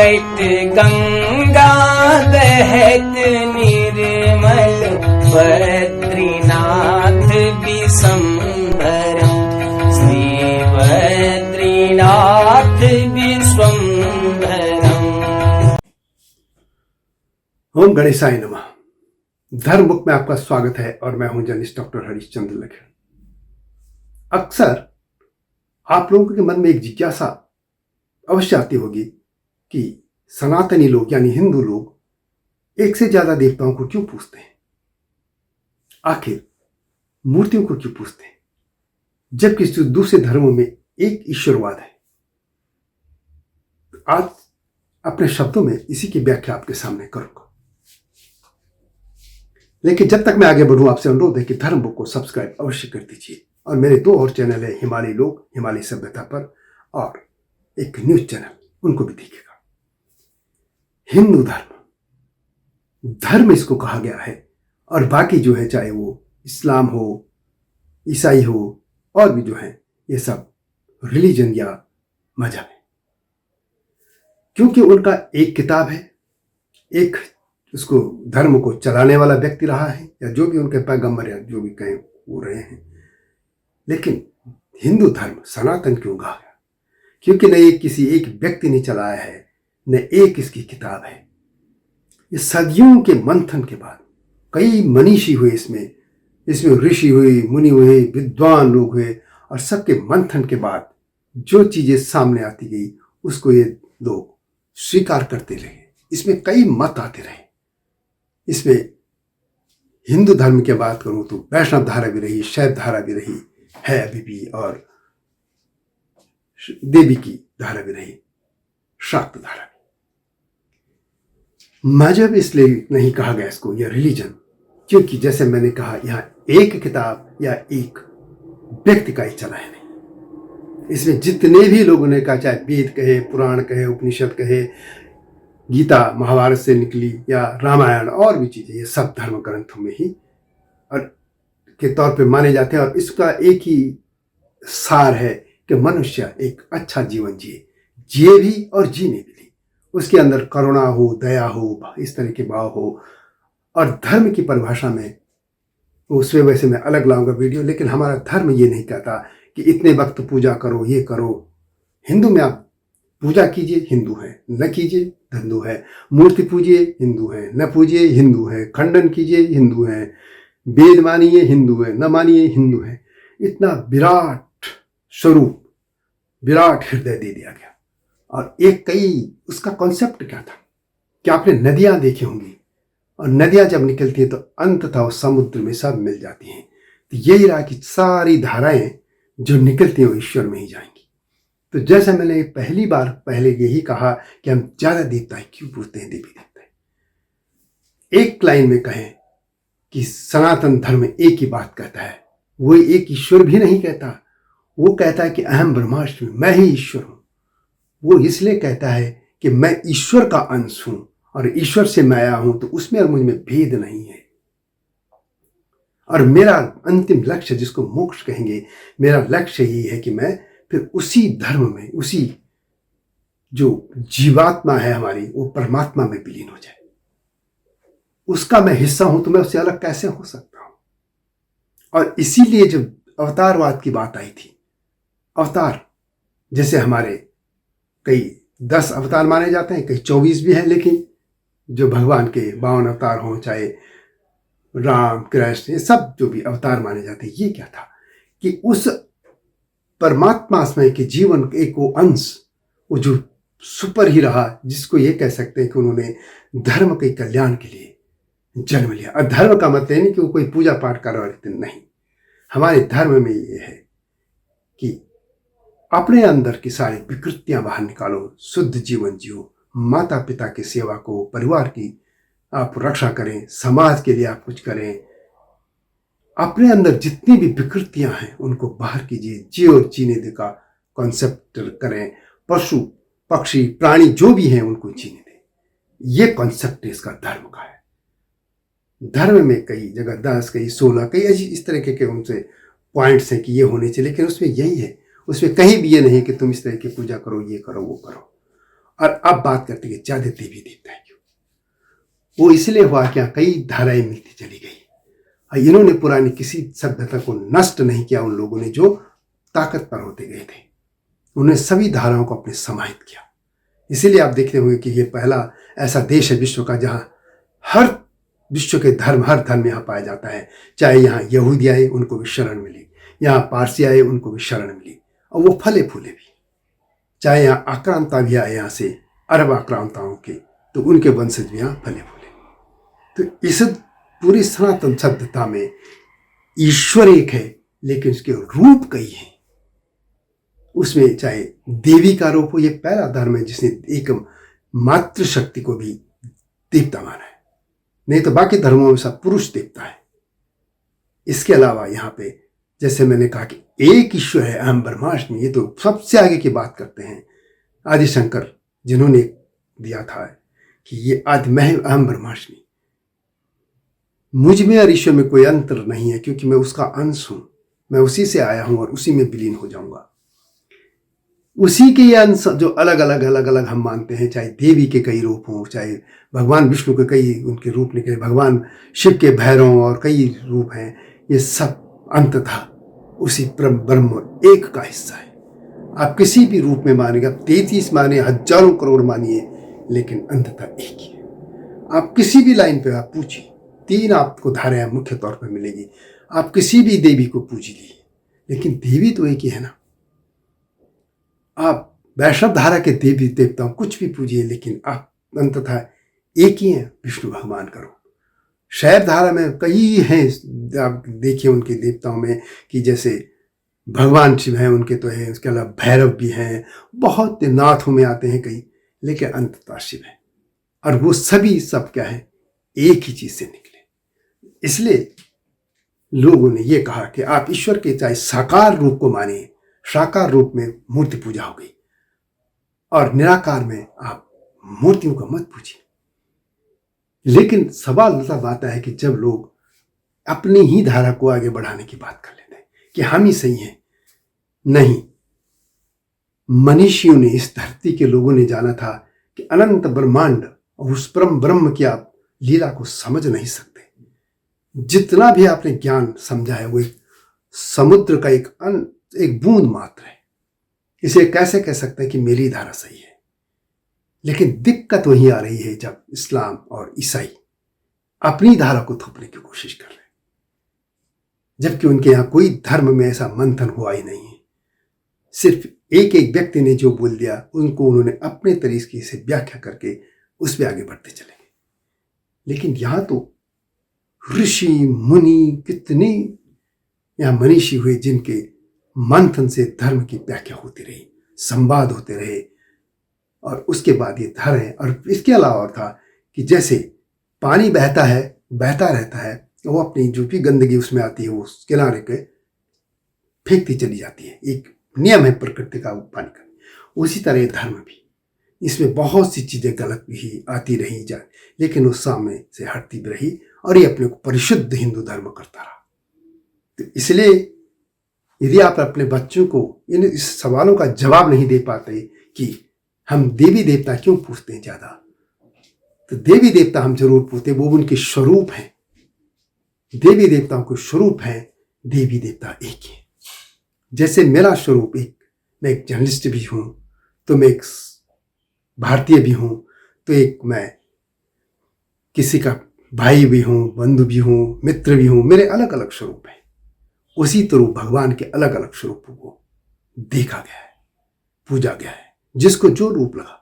बहत गंगा बहत निर्मल बद्रीनाथ विश्वम्भरम् श्री बद्रीनाथ विश्वम्भरम्। ओम गणेशाय नमः। धर्म बुक में आपका स्वागत है और मैं हूं जर्नलिस्ट डॉक्टर हरीशचंद्र लखेड़। अक्सर आप लोगों के मन में एक जिज्ञासा अवश्य आती होगी कि सनातनी लोग यानी हिंदू लोग एक से ज्यादा देवताओं को क्यों पूजते हैं, आखिर मूर्तियों को क्यों पूजते हैं, जबकि दूसरे धर्मों में एक ईश्वरवाद है। आज अपने शब्दों में इसी की व्याख्या आपके सामने करूंगा, लेकिन जब तक मैं आगे बढ़ूं आपसे अनुरोध है कि धर्म बुक को सब्सक्राइब अवश्य कर दीजिए। और मेरे दो और चैनल है, हिमालय लोग, हिमालय सभ्यता पर, और एक न्यूज चैनल, उनको भी देखिएगा। हिंदू धर्म इसको कहा गया है, और बाकी जो है चाहे वो इस्लाम हो, ईसाई हो, और भी जो है ये सब रिलीजन या मजहब है, क्योंकि उनका एक किताब है, एक उसको धर्म को चलाने वाला व्यक्ति रहा है, या जो भी उनके पैगंबर या जो भी कहें वो रहे हैं। लेकिन हिंदू धर्म सनातन क्यों कहा गया? क्योंकि न ये किसी एक व्यक्ति ने चलाया है, न एक इसकी किताब है। ये सदियों के मंथन के बाद कई मनीषी हुए, इसमें ऋषि हुए, मुनि हुए, विद्वान लोग हुए, और सबके मंथन के बाद जो चीजें सामने आती गई उसको ये लोग स्वीकार करते रहे। इसमें कई मत आते रहे। इसमें हिंदू धर्म की बात करूं तो वैष्णव धारा भी रही, शैव धारा भी रही है अभी भी, और देवी की धारा भी रही, शाक्त धारा भी। मजहब इसलिए नहीं कहा गया इसको, या रिलीजन, क्योंकि जैसे मैंने कहा यहां एक किताब या एक व्यक्ति का ही चला है नहीं। इसमें जितने भी लोगों ने कहा, चाहे वेद कहे, पुराण कहे, उपनिषद कहे, गीता महाभारत से निकली या रामायण और भी चीजें, ये सब धर्म ग्रंथों में ही और के तौर पे माने जाते हैं। और इसका एक ही सार है कि मनुष्य एक अच्छा जीवन जिए भी और जीने भी ली। उसके अंदर करुणा हो, दया हो, इस तरह के भाव हो। और धर्म की परिभाषा में उसमें वैसे मैं अलग लाऊंगा वीडियो, लेकिन हमारा धर्म ये नहीं कहता कि इतने वक्त पूजा करो, ये करो। हिंदू में आप पूजा कीजिए, हिंदू है, न कीजिए, हिंदू है। मूर्ति पूजिए, हिंदू है, न पूजिए, हिंदू है। खंडन कीजिए, हिंदू है। वेद मानिए, हिंदू है, न मानिए, हिंदू है। इतना विराट स्वरूप, विराट हृदय दे दिया गया। और उसका कॉन्सेप्ट क्या था कि आपने नदियां देखी होंगी, और नदियां जब निकलती हैं तो अंततः वो समुद्र में सब मिल जाती हैं। तो यही रहा कि सारी धाराएं जो निकलती हैं वो ईश्वर में ही जाएंगी। तो जैसे मैंने पहले यही कहा कि हम ज्यादा देवताएं क्यों पूजते हैं, देवी देवता। एक लाइन में कहें कि सनातन धर्म एक ही बात कहता है, वो एक ईश्वर भी नहीं कहता। वो कहता है कि अहम ब्रह्मास्मि, मैं ही ईश्वर हूं। वो इसलिए कहता है कि मैं ईश्वर का अंश हूं, और ईश्वर से मैं आया हूं, तो उसमें और मुझ में भेद नहीं है। और मेरा अंतिम लक्ष्य, जिसको मोक्ष कहेंगे, मेरा लक्ष्य यही है कि मैं फिर उसी धर्म में, उसी जो जीवात्मा है हमारी, वो परमात्मा में विलीन हो जाए। उसका मैं हिस्सा हूं, तो मैं उससे अलग कैसे हो सकता हूं? और इसीलिए जब अवतारवाद की बात आई थी, अवतार जैसे हमारे कई 10 अवतार माने जाते हैं, कई 24 भी हैं, लेकिन जो भगवान के 52 अवतार हों, चाहे राम, कृष्ण, ये सब जो भी अवतार माने जाते हैं, ये क्या था कि उस परमात्मा समय के जीवन एक वो अंश, वो जो सुपर ही रहा, जिसको ये कह सकते हैं कि उन्होंने धर्म के कल्याण के लिए जन्म लिया। और धर्म का मतलब नहीं कि वो कोई पूजा पाठ कर रहे थे, नहीं। हमारे धर्म में ये है कि अपने अंदर की सारी विकृतियां बाहर निकालो, शुद्ध जीवन जियो, माता पिता की सेवा को, परिवार की आप रक्षा करें, समाज के लिए आप कुछ करें। अपने अंदर जितनी भी विकृतियां हैं उनको बाहर कीजिए, जियो और जीने दे का कॉन्सेप्ट करें। पशु पक्षी प्राणी जो भी हैं उनको जीने दें, ये कॉन्सेप्ट इसका धर्म का है। धर्म में कई जगह 10, कई 16, कई इस तरह के उनसे पॉइंट्स हैं कि ये होने चाहिए, लेकिन उसमें यही है, उसमें कहीं भी ये नहीं कि तुम इस तरह की पूजा करो, ये करो, वो करो। और अब बात करते हैं कि ज्यादा देवी देवता है क्यों। वो इसलिए हुआ कि यहाँ कई धाराएं मिलती चली गई और इन्होंने पुरानी किसी सभ्यता को नष्ट नहीं किया। उन लोगों ने जो ताकतवर होते गए थे उन्होंने सभी धाराओं को अपने समाहित किया। इसीलिए आप देखते होंगे कि ये पहला ऐसा देश है विश्व का जहां हर विश्व के धर्म, हर धर्म यहाँ पाया जाता है। चाहे यहाँ यहूदी आए उनको भी शरण मिली, यहाँ पारसी आए उनको भी शरण मिली और वो फले फूले भी। चाहे यहाँ आक्रांता भी आए यहाँ से अरब आक्रांताओं के, तो उनके वंशज भी यहाँ फले फूले। तो इस पूरी सनातन सभ्यता में ईश्वर एक है लेकिन उसके रूप कई हैं। उसमें चाहे देवी का रूप हो, ये पहला धर्म है जिसने एक मातृशक्ति को भी देवता माना है, नहीं तो बाकी धर्मों में सब पुरुष देवता है। इसके अलावा यहाँ पे जैसे मैंने कहा कि एक ईश्वर है अहम ब्रह्मास्मि, ये तो सबसे आगे की बात करते हैं आदिशंकर जिन्होंने दिया था कि ये आदि मैं अहम ब्रह्मास्मि, मुझ में और ईश्वर में कोई अंतर नहीं है क्योंकि मैं उसका अंश हूं, मैं उसी से आया हूं और उसी में विलीन हो जाऊंगा। उसी के ये अंश जो अलग अलग हम मानते हैं, चाहे देवी के कई रूप हों, चाहे भगवान विष्णु के कई उनके रूप निकले, भगवान शिव के भैरव और कई रूप हैं, ये सब अंततः उसी ब्रह्म एक का हिस्सा है। आप किसी भी रूप में मानेंगे, आप 33 माने, हजारों करोड़ मानिए, लेकिन अंततः एक ही है। आप किसी भी लाइन पे आप पूछिए, 3 आपको धाराएं मुख्य तौर पर मिलेगी। आप किसी भी देवी को पूजिए, लेकिन देवी तो एक ही है ना। आप वैष्णव धारा के देवी देवताओं कुछ भी पूजिए, लेकिन आप अंततः एक ही हैं, विष्णु भगवान का रूप। शैव धारा में कई हैं, आप देखिए उनके देवताओं में कि जैसे भगवान शिव हैं, उनके तो है, उसके अलावा भैरव भी हैं, बहुत नाथों में आते हैं कई, लेकिन अंततः शिव है। और वो सभी सब क्या है, एक ही चीज से निकले। इसलिए लोगों ने ये कहा कि आप ईश्वर के चाहे साकार रूप को मानिए, साकार रूप में मूर्ति पूजा हो गई, और निराकार में आप मूर्तियों का मत पूजिए। लेकिन सवाल तब आता है कि जब लोग अपनी ही धारा को आगे बढ़ाने की बात कर लेते हैं कि हम ही सही हैं। नहीं, मनीषियों ने, इस धरती के लोगों ने जाना था कि अनंत ब्रह्मांड और उस परम ब्रह्म की आप लीला को समझ नहीं सकते। जितना भी आपने ज्ञान समझा है वो एक समुद्र का एक बूंद मात्र है। इसे कैसे कह सकते हैं कि मेरी धारा सही है। लेकिन दिक्कत वही आ रही है जब इस्लाम और ईसाई अपनी धारा को थोपने की कोशिश कर रहे हैं, जबकि उनके यहां कोई धर्म में ऐसा मंथन हुआ ही नहीं है। सिर्फ एक एक व्यक्ति ने जो बोल दिया उनको उन्होंने अपने तरीके से व्याख्या करके उस पर आगे बढ़ते चले गए। लेकिन यहां तो ऋषि मुनि कितने यहां मनीषी हुए जिनके मंथन से धर्म की व्याख्या होती रही, संवाद होते रहे, और उसके बाद ये धर्म है। और इसके अलावा था कि जैसे पानी बहता रहता है, वो अपनी जो भी गंदगी उसमें आती है वो उस किनारे के फेंकती चली जाती है। एक नियम है प्रकृति का पानी का। उसी तरह धर्म भी, इसमें बहुत सी चीजें गलत भी आती रही जाए, लेकिन वो सामने से हटती भी रही और ये अपने को परिशुद्ध हिंदू धर्म करता रहा। तो इसलिए यदि आप अपने बच्चों को इस सवालों का जवाब नहीं दे पाते कि हम देवी देवता क्यों पूछते हैं ज्यादा, तो देवी देवता हम जरूर पूछते, वो उनके स्वरूप हैं। देवी देवताओं के स्वरूप हैं, देवी देवता एक ही है। जैसे मेरा स्वरूप एक, मैं एक जर्नलिस्ट भी हूं, तो मैं एक भारतीय भी हूं, तो एक मैं किसी का भाई भी हूं, बंधु भी हूं, मित्र भी हूं। मेरे अलग अलग स्वरूप हैं। उसी तरह भगवान के अलग अलग स्वरूपों को देखा गया है, पूजा गया है, जिसको जो रूप लगा।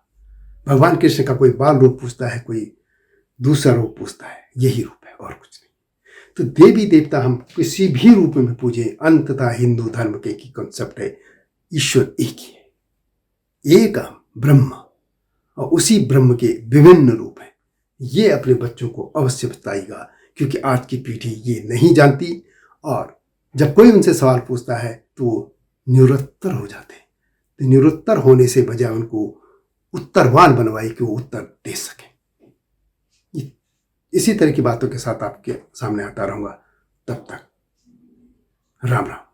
भगवान कृष्ण का कोई बाल रूप पूछता है, कोई दूसरा रूप पूछता है, यही रूप है और कुछ नहीं। तो देवी देवता हम किसी भी रूप में पूजे, अंततः हिंदू धर्म के की कॉन्सेप्ट है, ईश्वर एक ही है, एक ब्रह्म, और उसी ब्रह्म के विभिन्न रूप हैं। ये अपने बच्चों को अवश्य बताइएगा, क्योंकि आज की पीढ़ी ये नहीं जानती, और जब कोई उनसे सवाल पूछता है तो वो निरुत्तर हो जाते हैं। तो निरुत्तर होने से बजाय उनको उत्तरवान बनवाई कि वो उत्तर दे सकें। इसी तरह की बातों के साथ आपके सामने आता रहूंगा। तब तक राम राम।